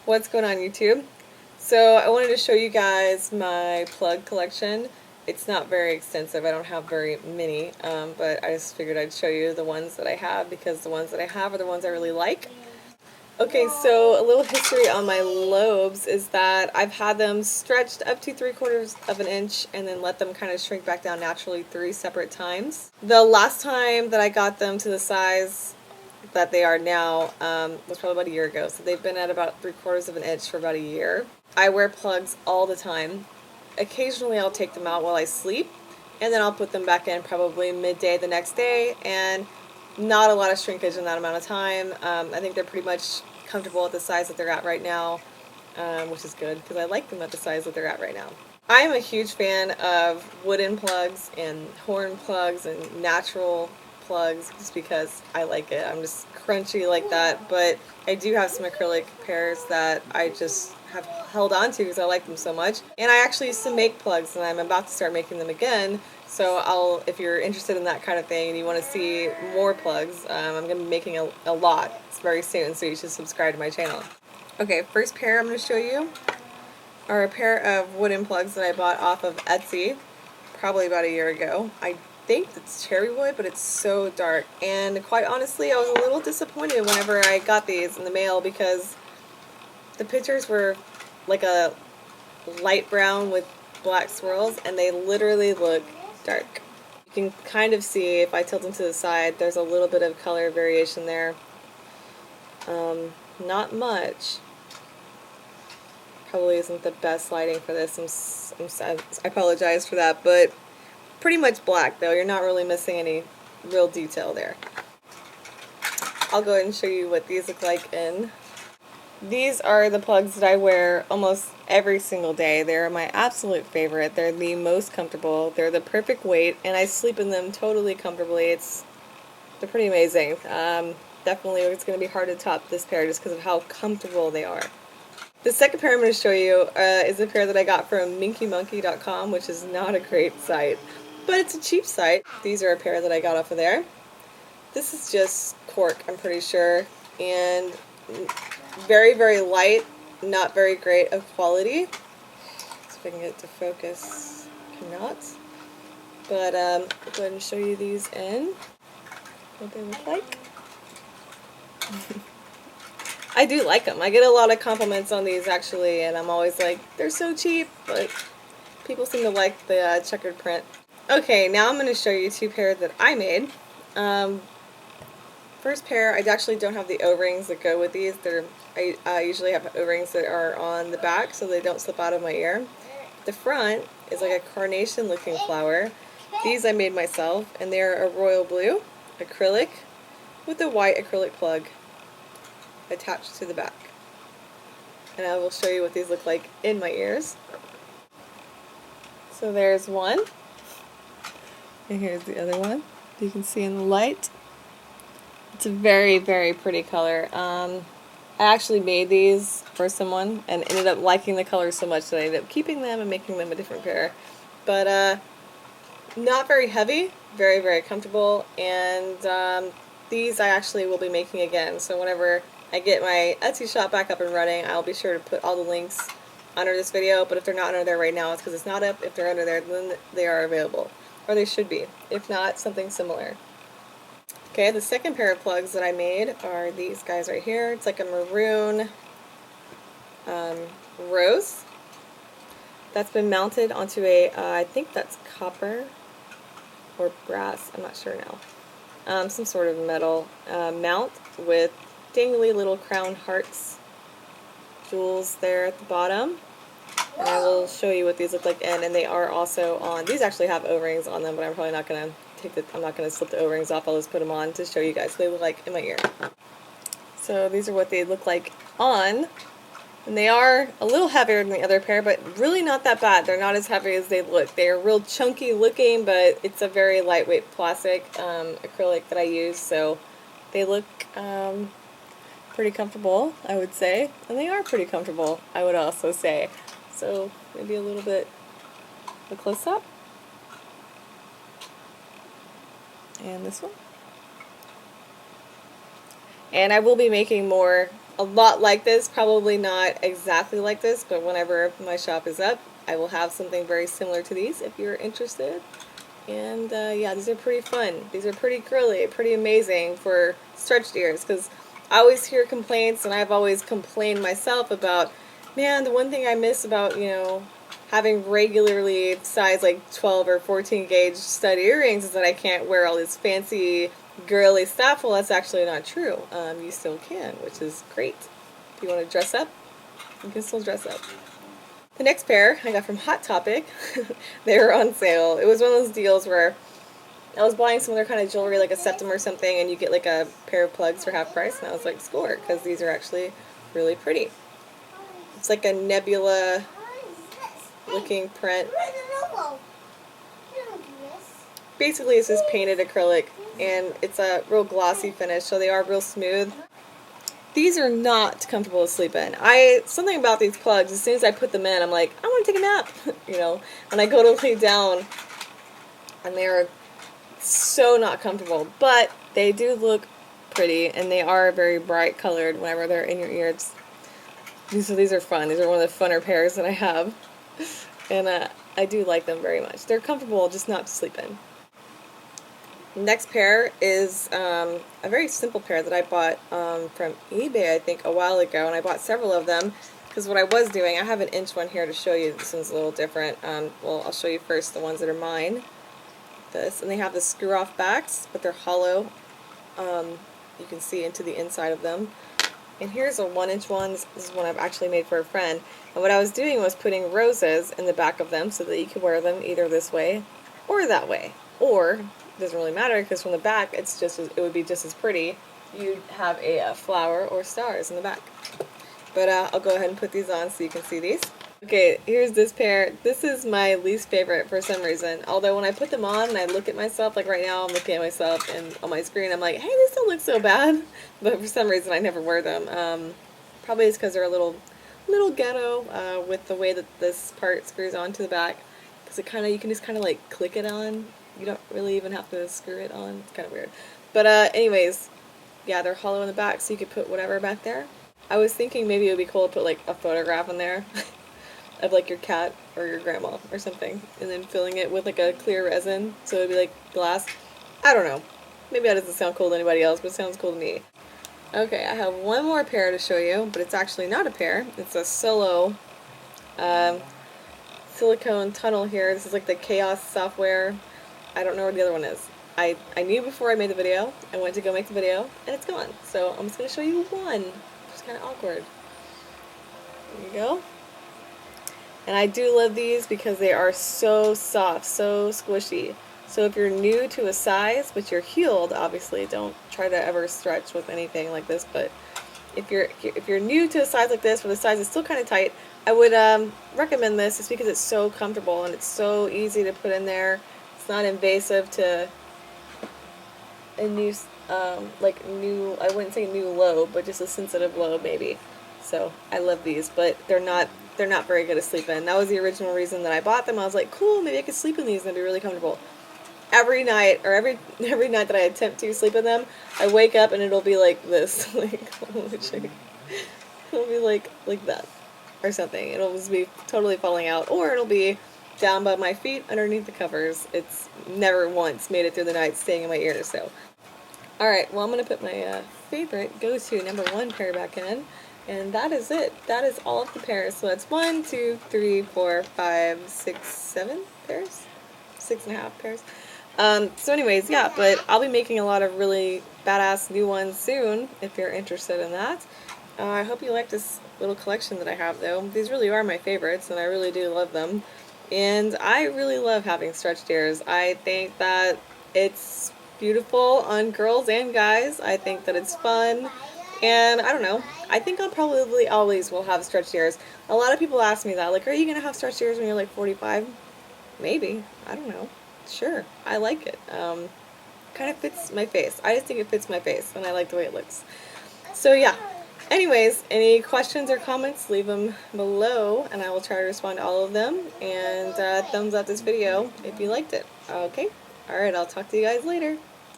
What's going on, YouTube? So I wanted to show you guys my plug collection. It's not very extensive, I don't have very many, but I just figured I'd show you the ones that I have because the ones that I have are the ones I really like. Okay, so a little history on my lobes is that I've had them stretched up to 3/4 of an inch and then let them kind of shrink back down naturally 3 separate times. The last time that I got them to the size that they are now was probably about a year ago, so they've been at about 3/4 of an inch for about a year. I wear plugs all the time. Occasionally I'll take them out while I sleep, and then I'll put them back in probably midday the next day, and not a lot of shrinkage in that amount of time. I think they're pretty much comfortable at the size that they're at right now, which is good because I like them at the size that they're at right now. I am a huge fan of wooden plugs and horn plugs and natural plugs just because I like it. I'm just crunchy like that, but I do have some acrylic pairs that I just have held on to because I like them so much. And I actually used to make plugs and I'm about to start making them again. So if you're interested in that kind of thing and you want to see more plugs, I'm going to be making a lot very soon, so you should subscribe to my channel. Okay, first pair I'm going to show you are a pair of wooden plugs that I bought off of Etsy probably about a year ago. I think it's cherry wood, but it's so dark, and quite honestly I was a little disappointed whenever I got these in the mail because the pictures were like a light brown with black swirls and they literally look dark. You can kind of see, if I tilt them to the side, there's a little bit of color variation there. Not much. Probably isn't the best lighting for this. I apologize for that, but pretty much black though. You're not really missing any real detail there. I'll go ahead and show you what these look like in. These are the plugs that I wear almost every single day. They're my absolute favorite. They're the most comfortable. They're the perfect weight, and I sleep in them totally comfortably. They're pretty amazing. Definitely it's going to be hard to top this pair just because of how comfortable they are. The second pair I'm going to show you is a pair that I got from minkymonkey.com, which is not a great site, but it's a cheap site. These are a pair that I got off of there. This is just cork, I'm pretty sure, and very, very light, not very great of quality. See if I can get it to focus. Cannot. But I'll go ahead and show you these in what they look like. I do like them. I get a lot of compliments on these actually, and I'm always like, they're so cheap, but people seem to like the checkered print. Okay, now I'm going to show you two pairs that I made. First pair, I actually don't have the O-rings that go with these. I usually have O-rings that are on the back so they don't slip out of my ear. The front is like a carnation looking flower. These I made myself, and they're a royal blue acrylic with a white acrylic plug attached to the back. And I will show you what these look like in my ears. So there's one, and here's the other one. You can see in the light. It's a very, very pretty color. I actually made these for someone and ended up liking the color so much that I ended up keeping them and making them a different pair. But not very heavy, very, very comfortable, and these I actually will be making again. So whenever I get my Etsy shop back up and running, I'll be sure to put all the links under this video, but if they're not under there right now, it's because it's not up. If they're under there, then they are available, or they should be. If not, something similar. Okay, the second pair of plugs that I made are these guys right here. It's like a maroon rose that's been mounted onto a, I think that's copper or brass, I'm not sure now. Some sort of metal mount with dangly little crown hearts, jewels there at the bottom. And I will show you what these look like in, and they are also on, these actually have O-rings on them, but I'm probably not going to I'm not going to slip the O-rings off. I'll just put them on to show you guys what they look like in my ear. So these are what they look like on, and they are a little heavier than the other pair, but really not that bad. They're not as heavy as they look. They are real chunky looking, but it's a very lightweight plastic acrylic that I use, so they look pretty comfortable, I would say, and they are pretty comfortable, I would also say. So maybe a little bit of a close-up. And this one. And I will be making more a lot like this, probably not exactly like this, but whenever my shop is up, I will have something very similar to these if you're interested. And yeah, these are pretty fun. These are pretty curly, pretty amazing for stretched ears, because I always hear complaints, and I've always complained myself about, man, the one thing I miss about, having regularly size like 12 or 14 gauge stud earrings is that I can't wear all this fancy girly stuff. Well, that's actually not true. You still can, which is great. If you want to dress up, you can still dress up. The next pair I got from Hot Topic. They were on sale. It was one of those deals where I was buying some other kind of jewelry, like a septum or something, and you get like a pair of plugs for half price, and I was like, score, because these are actually really pretty. It's like a nebula looking print. Basically, it's just painted acrylic, and it's a real glossy finish, so they are real smooth. These are not comfortable to sleep in. Something about these plugs, as soon as I put them in, I'm like, I want to take a nap, and I go to lay down, and they're so not comfortable, but they do look pretty, and they are very bright colored whenever they're in your ears. These are fun. These are one of the funner pairs that I have, and I do like them very much. They're comfortable, just not to sleep in. Next pair is a very simple pair that I bought from eBay, I think, a while ago, and I bought several of them because what I was doing, I have an inch one here to show you. This one's a little different. Well, I'll show you first the ones that are mine. And they have the screw-off backs, but they're hollow. You can see into the inside of them. And here's a 1-inch one. This is one I've actually made for a friend. And what I was doing was putting roses in the back of them so that you could wear them either this way or that way, or it doesn't really matter because from the back it would be just as pretty. You'd have a flower or stars in the back. But I'll go ahead and put these on so you can see these. Okay, here's this pair. This is my least favorite for some reason. Although when I put them on and I look at myself, like right now I'm looking at myself and on my screen I'm like, hey, these don't look so bad. But for some reason I never wear them. Probably it's because they're a little ghetto with the way that this part screws onto the back. Because you can just kind of like click it on. You don't really even have to screw it on. It's kind of weird. But anyways, yeah, they're hollow in the back so you could put whatever back there. I was thinking maybe it would be cool to put like a photograph in there of like your cat or your grandma or something, and then filling it with like a clear resin so it'd be like glass. I don't know. Maybe that doesn't sound cool to anybody else, but it sounds cool to me. Okay, I have one more pair to show you, but it's actually not a pair. It's a solo silicone tunnel here. This is like the Chaos software. I don't know where the other one is. I knew before I made the video. I went to go make the video, and it's gone. So I'm just going to show you one. It's kind of awkward. There you go. And I do love these because they are so soft, so squishy. So if you're new to a size, but you're heeled, obviously, don't try to ever stretch with anything like this. But if you're new to a size like this, where the size is still kind of tight, I would recommend this just because it's so comfortable and it's so easy to put in there. It's not invasive to a new, I wouldn't say new lobe, but just a sensitive lobe maybe. So I love these, but they're not very good to sleep in. That was the original reason that I bought them. I was like, cool, maybe I could sleep in these and they'd be really comfortable. Every night, or every night that I attempt to sleep in them, I wake up and it'll be like this. It'll be like that or something. It'll just be totally falling out, or it'll be down by my feet underneath the covers. It's never once made it through the night staying in my ears. So, alright, well, I'm going to put my favorite go-to #1 pair back in. And that is it. That is all of the pairs. So that's 1, 2, 3, 4, 5, 6, 7 pairs? 6.5 pairs. So anyways, yeah, but I'll be making a lot of really badass new ones soon if you're interested in that. I hope you like this little collection that I have though. These really are my favorites and I really do love them. And I really love having stretched ears. I think that it's beautiful on girls and guys. I think that it's fun. And I don't know, I think I'll probably always will have stretched ears. A lot of people ask me that, like, are you going to have stretched ears when you're like 45? Maybe. I don't know. Sure. I like it. Kind of fits my face. I just think it fits my face and I like the way it looks. So yeah. Anyways, any questions or comments, leave them below and I will try to respond to all of them. And thumbs up this video if you liked it. Okay? Alright, I'll talk to you guys later.